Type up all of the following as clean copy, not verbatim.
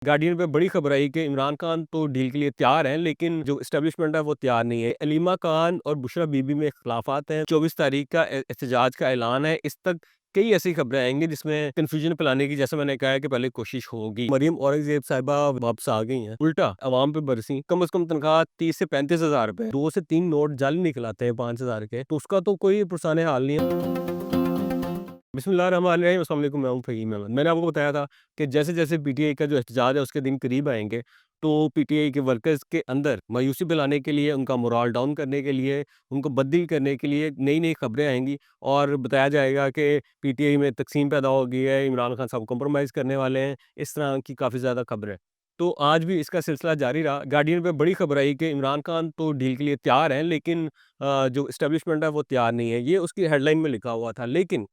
Guardian पे बड़ी खबर आई कि इमरान खान तो डील के लिए तैयार हैं, लेकिन जो एस्टेब्लिशमेंट है वो तैयार नहीं है। अलीमा खान और बुशरा बीबी में इख्तिलाफात हैं। 24 तारीख का एहतजाज का ऐलान है। इस तक कई ऐसी खबरें आएंगी जिसमें कन्फ्यूजन फैलाने की, जैसे मैंने कहा है कि पहले कोशिश होगी। मरियम औरंगजेब साहिबा वापस आ गई हैं, उल्टा अवाम पे बरसी। कम से कम तनख्वाह 30 से 35 हजार रुपए, 2 से 3 नोट जाली निकलाते हैं 5,000 के, तो उसका तो कोई पुरसाने हाल नहीं है। बिस्मिल्लाहिर्रहमानिर्रहीम, अस्सलाम वालेकुम, मैं हूं फ़हीम अहमद। मैंने आपको बताया था कि जैसे-जैसे पीटीआई का जो एहतजाज है उसके दिन करीब आएँगे, तो पीटीआई के वर्कर्स के अंदर मायूसी फैलाने के लिए, उनका मोराल डाउन करने के लिए, उनको बददिल करने के लिए नई-नई खबरें आएँगी और बताया जाएगा कि पीटीआई में तक़सीम पैदा हो गई है, इमरान खान साहब कॉम्प्रोमाइज़ करने वाले हैं। इस तरह की काफ़ी ज़्यादा खबरें। तो आज भी इसका सिलसिला जारी रहा। गार्डियन पे बड़ी खबर आई कि इमरान खान तो डील के लिए तैयार हैं, लेकिन जो एस्टेब्लिशमेंट है वो तैयार नहीं है। ये उसकी हेडलाइन में लिखा हुआ था। लेकिन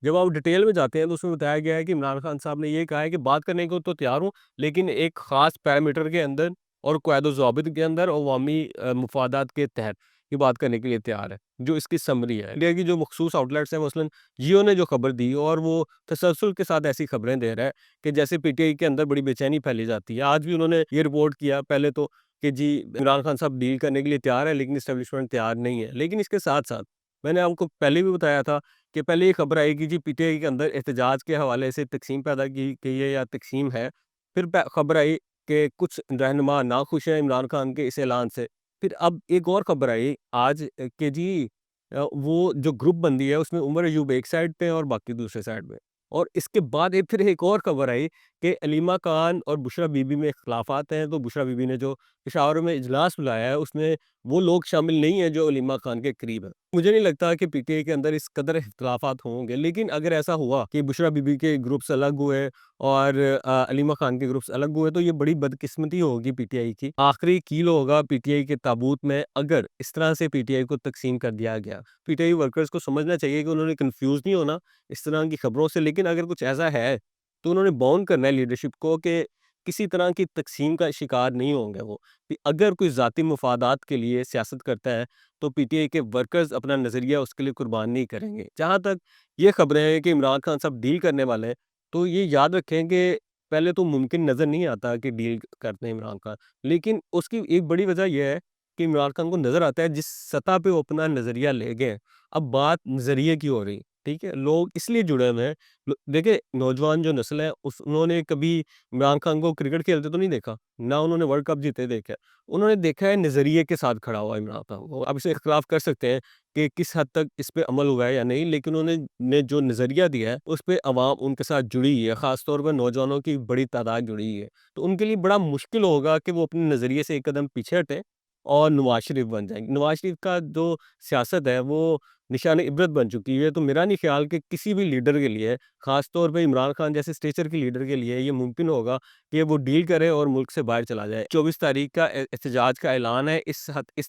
जब आप डिटेल में जाते हैं तो उसमें बताया गया है कि इमरान खान साहब ने ये कहा है कि बात करने को तो तैयार हूँ, लेकिन एक ख़ास पैरामीटर के अंदर और क़ैद-ओ-ज़ाबित के अंदर और अवामी मुफ़ादात के तहत ये बात करने के लिए तैयार है। जो इसकी समरी है। इंडिया की जो मख़सूस आउटलेट्स हैं, मसलन जियो ने जो खबर दी और वो तसलसल के साथ ऐसी खबरें दे रहा है कि जैसे पीटीआई के अंदर बड़ी बेचैनी फैली जाती है। आज भी उन्होंने ये रिपोर्ट किया पहले तो कि जी इमरान खान साहब डील करने के लिए तैयार है, लेकिन एस्टेब्लिशमेंट तैयार नहीं है। लेकिन इसके साथ-साथ मैंने आपको पहले भी बताया था कि पहले ये खबर आई कि जी पीटीआई के अंदर एहतजाज के हवाले से तक़सीम पैदा की गई है या तक़सीम है। फिर खबर आई कि कुछ रहनुमा नाखुश हैं इमरान खान के इस ऐलान से। फिर अब एक और खबर आई आज कि जी वो जो ग्रुप बंदी है उसमें उमर अयूब एक साइड पे और बाकी दूसरे साइड पे। और इसके बाद फिर एक और खबर आई कि अलीमा खान और बुशरा बीबी में इख्तिलाफात हैं, तो बुशरा बीबी ने जो पेशावर में इजलास बुलाया है उसमें वो लोग शामिल नहीं हैं जो अलीमा खान के करीब हैं। मुझे नहीं लगता कि पीटीआई के अंदर इस कदर इख्तिलाफात होंगे, लेकिन अगर ऐसा हुआ कि बुशरा बीबी के ग्रुप्स अलग हुए और अलीमा खान के ग्रुप्स अलग हुए, तो ये बड़ी बदकिस्मती होगी पीटीआई की। आखिरी कील होगा पीटीआई के ताबूत में अगर इस तरह से पीटीआई को तकसीम कर दिया गया। पीटीआई वर्कर्स को समझना चाहिए कि उन्होंने कन्फ्यूज़ नहीं होना इस तरह की खबरों से, लेकिन अगर कुछ ऐसा है, तो उन्होंने बाउंड करना है लीडरशिप को कि किसी तरह की तकसीम का शिकार नहीं होंगे वो। कि अगर कोई ज़ाती मफादात के लिए सियासत करता है, तो पीटीआई के वर्कर्स अपना नज़रिया उसके लिए कुर्बान नहीं करेंगे। जहाँ तक ये खबरें हैं कि इमरान खान साहब डील करने वाले हैं, तो ये याद रखें कि पहले तो मुमकिन नज़र नहीं आता कि डील करते हैं इमरान खान। लेकिन उसकी एक बड़ी वजह ये है कि इमरान खान को नज़र आता है जिस सतह पे वो अपना नज़रिया ले गए हैं, अब बात नज़रिए की हो रही, ठीक है? लोग इसलिए जुड़े हुए हैं। देखिए नौजवान जो नस्ल है उन्होंने कभी इमरान खान को क्रिकेट खेलते तो नहीं देखा, ना उन्होंने वर्ल्ड कप जीते देखा है। उन्होंने देखा है नज़रिए के साथ खड़ा हुआ इमरान खान को। अब इसे इख्तिलाफ कर सकते हैं कि किस हद तक इस पे अमल हुआ है या नहीं, लेकिन उन्होंने जो नज़रिया दिया है, उस पे अवाम उनके साथ जुड़ी है, ख़ास तौर पर नौजवानों की बड़ी तादाद जुड़ी है। तो उनके लिए बड़ा मुश्किल होगा कि वो अपने नज़रिए से एक कदम पीछे हटें और नवाज़ शरीफ बन जाएँगे। नवाज़ शरीफ का जो सियासत है वो निशान-ए-इबरत बन चुकी है, तो मेरा नहीं ख़्याल कि किसी भी लीडर के लिए, ख़ास तौर पे इमरान खान जैसे स्टेचर के लीडर के लिए ये मुमकिन होगा कि वो डील करे और मुल्क से बाहर चला जाए। 24 तारीख का एहतजाज का ऐलान है। इस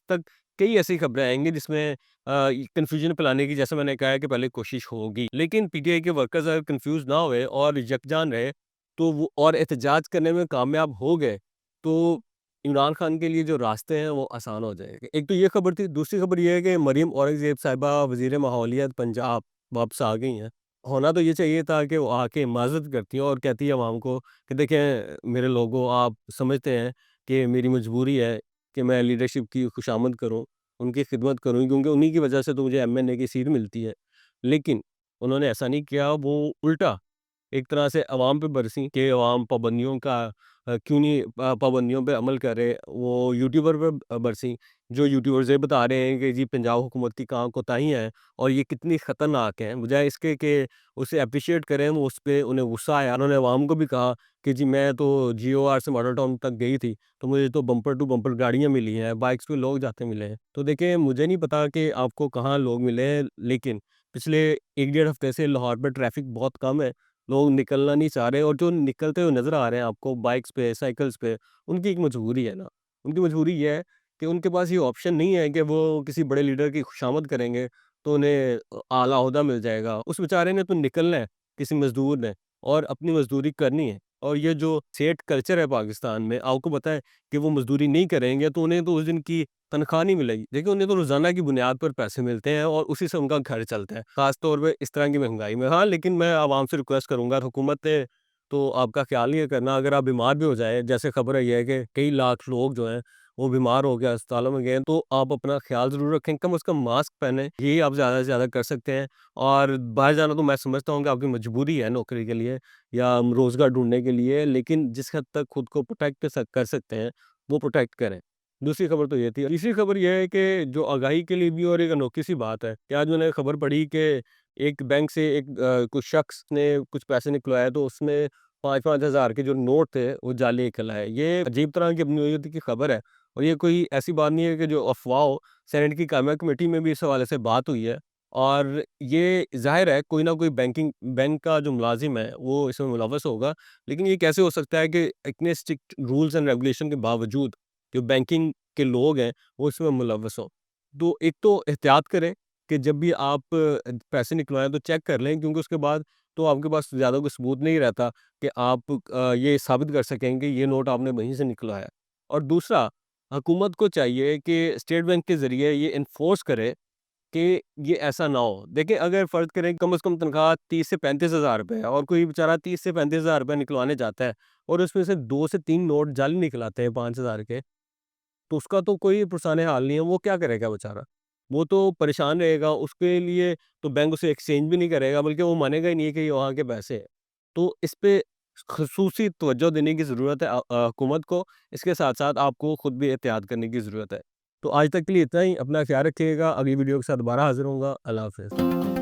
तक कई ऐसी खबरें आएँगी जिसमें कन्फ्यूजन फैलाने की, जैसे मैंने कहा है कि पहले कोशिश होगी। लेकिन पीटीआई के वर्कर्स अगर कन्फ्यूज़ ना हुए और यकजान रहे, तो वो और एहतजाज करने में कामयाब हो गए, तो इमरान खान के लिए जो रास्ते हैं वो आसान हो जाएँगे। एक तो ये खबर थी, दूसरी खबर ये है कि मरियम औरंगज़ेब साहिबा वज़ीर माहौलियात पंजाब वापस आ गई हैं। होना तो ये चाहिए था कि वो आके माज़रत करती हैं और कहती हैं अवाम को कि देखें मेरे लोगों, आप समझते हैं कि मेरी मजबूरी है कि मैं लीडरशिप की खुशामद करूँ, उनकी खिदमत करूँ, क्योंकि उन्हीं की वजह से तो मुझे एमएनए की सीट मिलती है। लेकिन उन्होंने ऐसा नहीं किया, वो उल्टा एक तरह से अवाम पे बरसीं कि अवाम पाबंदियों का क्यों नहीं पाबंदियों पे अमल करे। वो यूट्यूबर पे बरसीं, जो यूट्यूबर्स ये बता रहे हैं कि जी पंजाब हुकूमत की कहाँ कोताहियाँ हैं और ये कितनी ख़तरनाक हैं। बजाय इसके कि उसे एप्रिशिएट करें, वो उस पे उन्हें गुस्सा आया। उन्होंने अवाम को भी कहा कि जी मैं तो जीओआर से मॉडल टाउन तक गई थी, तो मुझे तो बम्पर टू बम्पर गाड़ियाँ मिली हैं, बाइक्स पे लोग जाते मिले हैं। तो देखिए मुझे नहीं पता कि आपको कहाँ लोग मिले हैं, लेकिन पिछले 1 डेढ़ हफ़्ते से लाहौर पे ट्रैफ़िक बहुत कम है। लोग निकलना नहीं चाह रहे और जो निकलते हुए नज़र आ रहे हैं आपको बाइक्स पे, साइकिल्स पे, उनकी एक मजबूरी है ना। उनकी मजबूरी ये है कि उनके पास ये ऑप्शन नहीं है कि वो किसी बड़े लीडर की खुशामद करेंगे, तो उन्हें आला ओहदा मिल जाएगा। उस बेचारे ने तो निकलना है, किसी मज़दूर ने, और अपनी मज़दूरी करनी है। और ये जो सेठ कल्चर है पाकिस्तान में, आपको पता है कि वो मज़दूरी नहीं करेंगे तो उन्हें तो उस दिन की तनख्वाह नहीं मिलेगी। देखिए उन्हें तो रोज़ाना की बुनियाद पर पैसे मिलते हैं और उसी से उनका घर चलता है, ख़ास तौर पे इस तरह की महँगाई में। हाँ, लेकिन मैं आवाम से रिक्वेस्ट करूँगा, हुकूमत तो आपका ख़्याल ये करना, अगर आप बीमार भी हो जाएँ, जैसे खबर आई है कि कई लाख लोग जो हैं वो बीमार हो के अस्पतालों में गए हैं, तो आप अपना ख़्याल ज़रूर रखें, कम से कम मास्क पहनें, यही आप ज़्यादा से ज़्यादा कर सकते हैं। और बाहर जाना तो मैं समझता हूँ कि आपकी मजबूरी है नौकरी के लिए या रोज़गार ढूँढने के लिए, लेकिन जिस हद तक खुद को प्रोटेक्ट कर सकते हैं, वो प्रोटेक्ट करें। दूसरी खबर तो ये थी। तीसरी खबर ये है कि जो आगाही के लिए भी और एक अनोखी-सी बात है कि आज मैंने खबर पढ़ी कि एक बैंक से एक कुछ शख्स ने कुछ पैसे निकलवाए, तो उसमें 5-5 हज़ार के जो नोट थे, वो जाली निकल आए। ये अजीब तरह की अपनी की खबर है और ये कोई ऐसी बात नहीं है कि जो अफ़वाह हो। सेनेट की कायमा कमेटी में भी इस हवाले से बात हुई है और ये ज़ाहिर है कोई ना कोई बैंक का जो मुलाज़िम है, वो इसमें मुलव्वस होगा। लेकिन ये कैसे हो सकता है कि इतने स्ट्रिक्ट रूल्स एंड रेगुलेशन के बावजूद जो बैंकिंग के लोग हैं, वो इसमें मुलव्वस हों। तो एक तो एहतियात करें कि जब भी आप पैसे निकलवाएँ तो चेक कर लें, क्योंकि उसके बाद तो आपके पास ज़्यादा कोई सबूत नहीं रहता कि आप ये साबित कर सकें कि ये नोट आपने वहीं से निकलवाया। और दूसरा, हुकूमत को चाहिए कि स्टेट बैंक के ज़रिए ये एनफ़ोर्स करे कि ये ऐसा ना हो। देखिए, अगर फ़र्ज़ करें कम से कम तनख्वाह 30 से 35 हज़ार रुपए है और कोई बेचारा 30 से 35 हज़ार रुपए निकलवाने जाता है और उसमें से 2 से 3 नोट जाली निकलाते हैं 5,000 के, तो उसका तो कोई पुरसाने हाल नहीं है, वो क्या करेगा बेचारा? वो तो परेशान रहेगा, उसके लिए तो बैंक उसे एक्सचेंज भी नहीं करेगा, बल्कि वो मानेगा ही नहीं कि ये वहाँ के पैसे हैं। तो इस पे ख़ुसूसी तवज्जो देने की ज़रूरत है हुकूमत को, इसके साथ-साथ आपको खुद भी एहतियात करने की ज़रूरत है। तो आज तक के लिए इतना ही, अपना ख़्याल रखिएगा, अगली वीडियो के साथ दोबारा हाज़िर होऊँगा। अल्लाह हाफ़िज़।